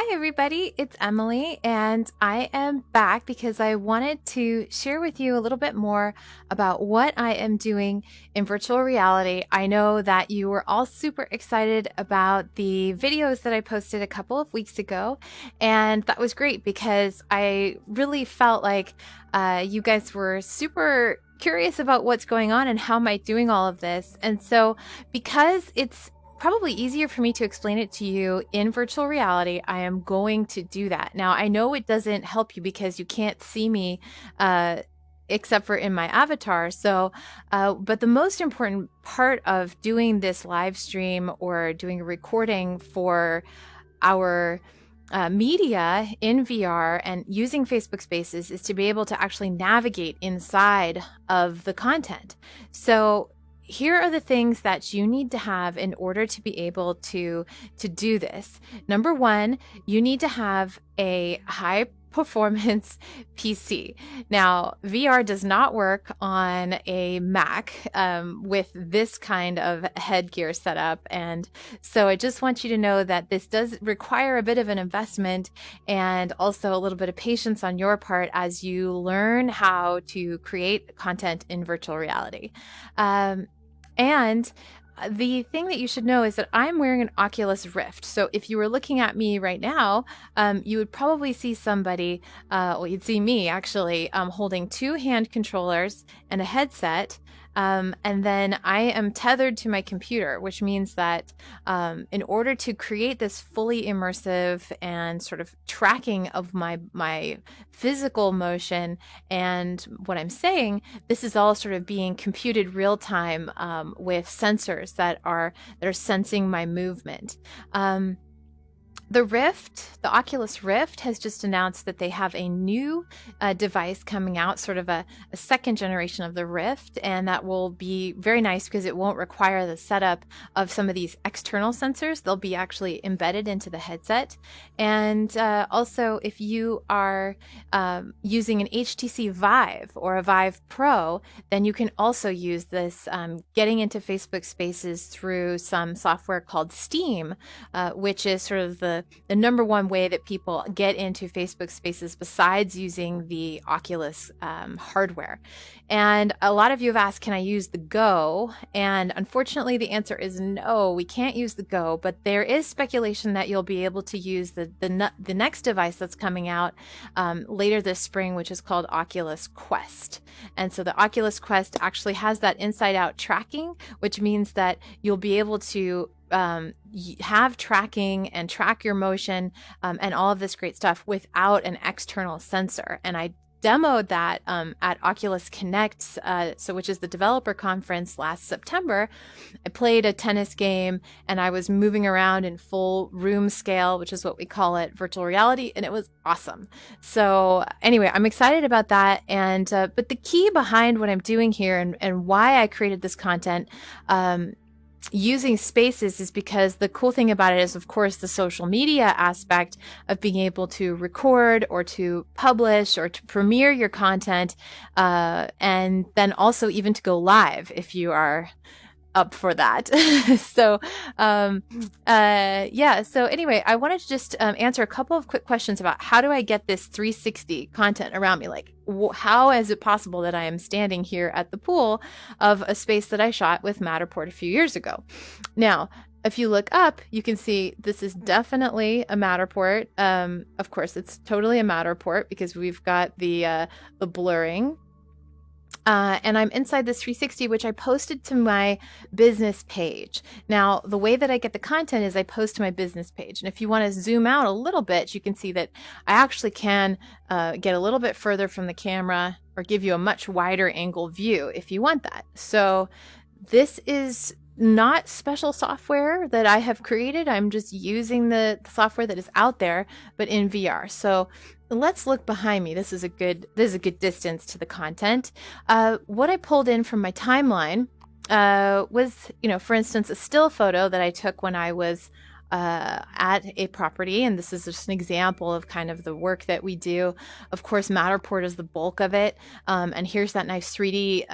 Hi, everybody. It's Emily, and I am back because I wanted to share with you a little bit more about what I am doing in virtual reality. I know that you were all super excited about the videos that I posted a couple of weeks ago, and that was great because I really felt like you guys were super curious about what's going on and how am I doing all of this. And so, because it's probably easier for me to explain it to you in virtual reality, I am going to do that. Now, I know it doesn't help you because you can't see me uh, except for in my avatar. But the most important part of doing this live stream or doing a recording for our media in VR and using Facebook Spaces is to be able to actually navigate inside of the content. So here are the things that you need to have in order to be able to do this. Number one, you need to have a high performance PC. Now, VR does not work on a Mac with this kind of headgear setup. And so I just want you to know that this does require a bit of an investment and also a little bit of patience on your part as you learn how to create content in virtual reality. And the thing that you should know is that I'm wearing an Oculus Rift. So if you were looking at me right now, you would probably see somebody, you'd see me actually holding two hand controllers and a headset. And then I am tethered to my computer, which means that in order to create this fully immersive and sort of tracking of my physical motion and what I'm saying, this is all sort of being computed real time with sensors that are sensing my movement. The Oculus Rift has just announced that they have a new device coming out, sort of a second generation of the Rift, and that will be very nice because it won't require the setup of some of these external sensors. They'll be actually embedded into the headset. And also, if you are using an HTC Vive or a Vive Pro, then you can also use this getting into Facebook Spaces through some software called Steam, which is sort of the number one way that people get into Facebook Spaces besides using the Oculus hardware. And a lot of you have asked, can I use the Go? And unfortunately, the answer is no, we can't use the Go, but there is speculation that you'll be able to use the next device that's coming out later this spring, which is called Oculus Quest. And so the Oculus Quest actually has that inside out tracking, which means that you'll be able to have tracking and track your motion and all of this great stuff without an external sensor. And I demoed that at Oculus Connect, which is the developer conference last September. I played a tennis game and I was moving around in full room scale, which is what we call it, virtual reality, and it was awesome. So anyway, I'm excited about that. And but the key behind what I'm doing here and why I created this content using Spaces is because the cool thing about it is, of course, the social media aspect of being able to record or to publish or to premiere your content, and then also even to go live if you are up for that. So anyway, I wanted to just answer a couple of quick questions about how do I get this 360 content around me? Like, how is it possible that I am standing here at the pool of a space that I shot with Matterport a few years ago? Now, if you look up, you can see this is definitely a Matterport. Of course, it's totally a Matterport because we've got the blurring. And I'm inside this 360, which I posted to my business page. Now, the way that I get the content is I post to my business page. And if you want to zoom out a little bit, you can see that I actually can get a little bit further from the camera or give you a much wider angle view if you want that. So this is not special software that I have created. I'm just using the software that is out there, but in VR. So let's look behind me. This is a good distance to the content. What I pulled in from my timeline was, for instance, a still photo that I took when I was at a property, and this is just an example of kind of the work that we do. Of course, Matterport is the bulk of it, and here's that nice 3D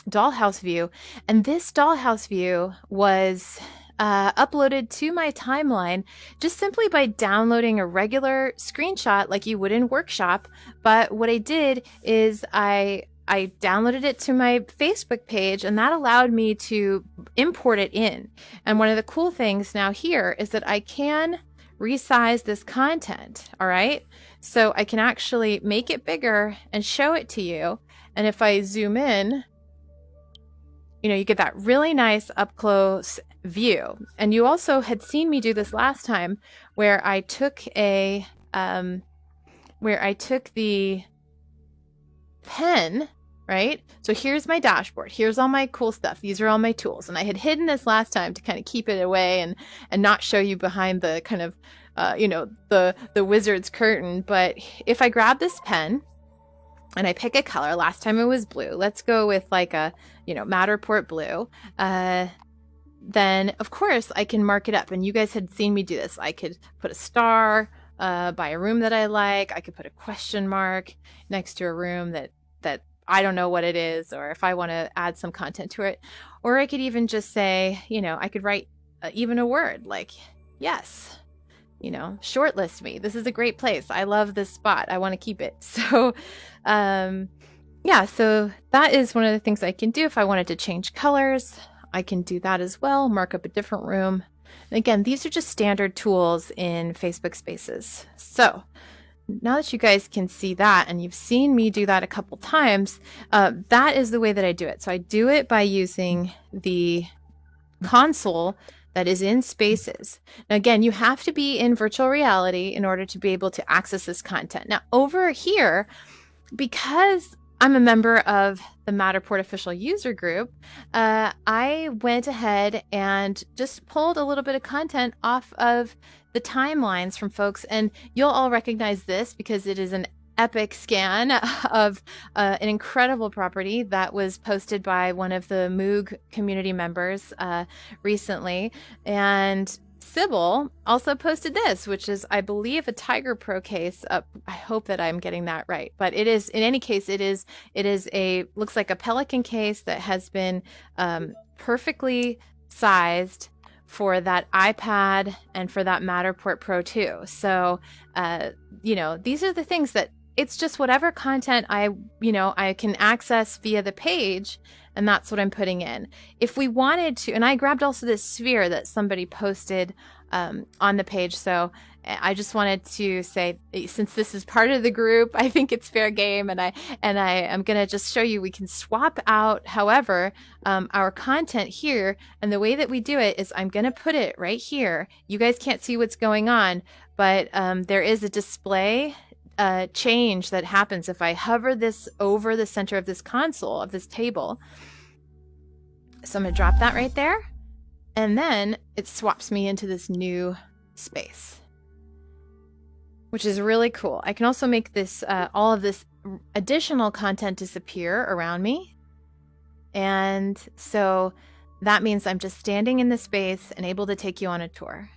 dollhouse view. And this dollhouse view was uploaded to my timeline just simply by downloading a regular screenshot like you would in Workshop. But what I did is I downloaded it to my Facebook page, and that allowed me to import it in. And one of the cool things now here is that I can resize this content. All right. So I can actually make it bigger and show it to you. And if I zoom in, you get that really nice up close view. And you also had seen me do this last time where I took the pen, right? So here's my dashboard. Here's all my cool stuff. These are all my tools. And I had hidden this last time to kind of keep it away and not show you behind the kind of, the wizard's curtain. But if I grab this pen and I pick a color, last time it was blue. Let's go with like a, Matterport blue. Then of course I can mark it up. And you guys had seen me do this. I could put a star by a room that I like. I could put a question mark next to a room that I don't know what it is, or if I want to add some content to it. Or I could even just say, I could write even a word like, yes, shortlist me. This is a great place. I love this spot. I want to keep it. So, so that is one of the things I can do. If I wanted to change colors, I can do that as well. Mark up a different room. And again, these are just standard tools in Facebook Spaces. So now that you guys can see that, and you've seen me do that a couple times, that is the way that I do it. So I do it by using the console that is in Spaces. Now again, you have to be in virtual reality in order to be able to access this content. Now over here, because I'm a member of the Matterport official user group, I went ahead and just pulled a little bit of content off of the timelines from folks, and you'll all recognize this because it is an epic scan of an incredible property that was posted by one of the Moog community members recently. And Sybil also posted this, which is, I believe, a Tiger Pro case. I hope that I'm getting that right, but it is, in any case, it is looks like a Pelican case that has been perfectly sized for that iPad and for that Matterport Pro 2. So, these are the things that it's just whatever content I can access via the page, and that's what I'm putting in. If we wanted to, and I grabbed also this sphere that somebody posted on the page. So I just wanted to say, since this is part of the group, I think it's fair game, and I am going to just show you we can swap out, however, our content here. And the way that we do it is I'm going to put it right here. You guys can't see what's going on, but there is a display change that happens if I hover this over the center of this console, of this table. So I'm going to drop that right there, and then it swaps me into this new space, which is really cool. I can also make this all of this additional content disappear around me. And so that means I'm just standing in the space and able to take you on a tour.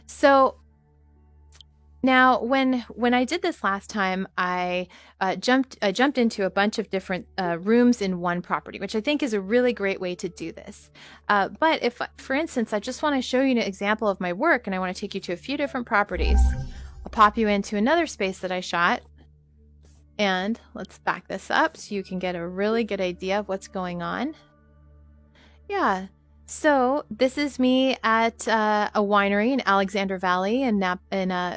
So now, when I did this last time, I jumped into a bunch of different rooms in one property, which I think is a really great way to do this. But if, for instance, I just want to show you an example of my work and I want to take you to a few different properties, I'll pop you into another space that I shot. And let's back this up so you can get a really good idea of what's going on. Yeah. So this is me at a winery in Alexander Valley,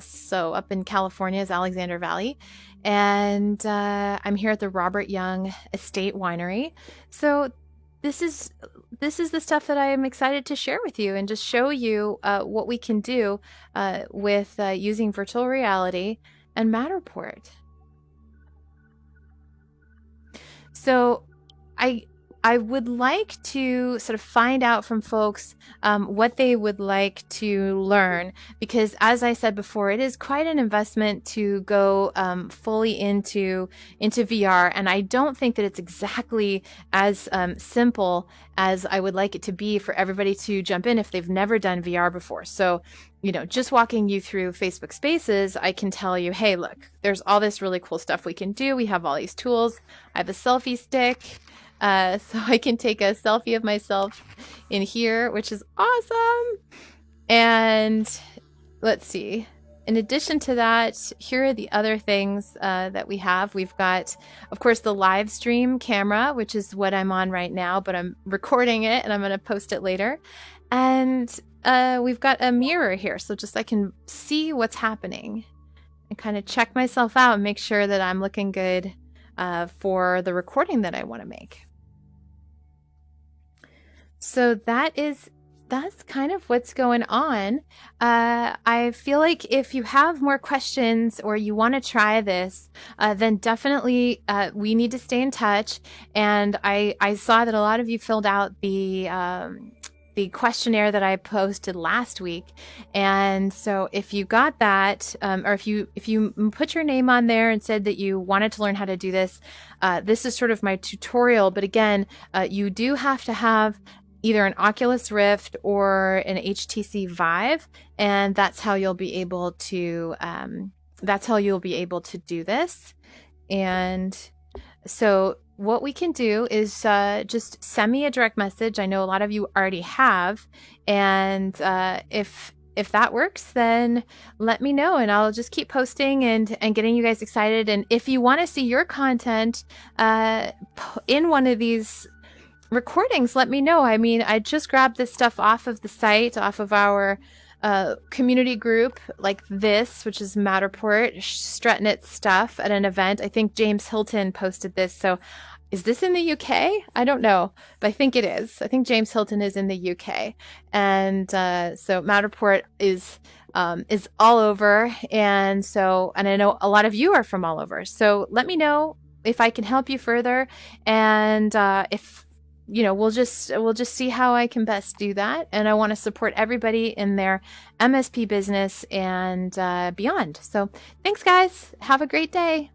so up in California is Alexander Valley, and I'm here at the Robert Young Estate Winery. So this is the stuff that I am excited to share with you and just show you what we can do with using virtual reality and Matterport. So I would like to sort of find out from folks what they would like to learn, because as I said before, it is quite an investment to go fully into VR, and I don't think that it's exactly as simple as I would like it to be for everybody to jump in if they've never done VR before. So, just walking you through Facebook Spaces, I can tell you, hey, look, there's all this really cool stuff we can do. We have all these tools. I have a selfie stick. so I can take a selfie of myself in here, which is awesome. And let's see. In addition to that, here are the other things that we have. We've got, of course, the live stream camera, which is what I'm on right now, but I'm recording it and I'm going to post it later. And we've got a mirror here, so just I can see what's happening and kind of check myself out and make sure that I'm looking good for the recording that I want to make. So that's kind of what's going on. I feel like if you have more questions or you want to try this, then definitely we need to stay in touch. And I saw that a lot of you filled out the questionnaire that I posted last week. And so if you got that, or if you put your name on there and said that you wanted to learn how to do this, this is sort of my tutorial. But again, you do have to have either an Oculus Rift or an HTC Vive, and that's how you'll be able to do this. And so what we can do is just send me a direct message. I know a lot of you already have, and if that works, then let me know, and I'll just keep posting and getting you guys excited. And if you want to see your content in one of these recordings, let me know. I mean, I just grabbed this stuff off of the site, off of our community group like this, which is Matterport, strutting its stuff at an event. I think James Hilton posted this. So is this in the UK? I don't know, but I think it is. I think James Hilton is in the UK. And so Matterport is all over. And I know a lot of you are from all over. So let me know if I can help you further. And if we'll just see how I can best do that. And I want to support everybody in their MSP business and beyond. So thanks, guys. Have a great day.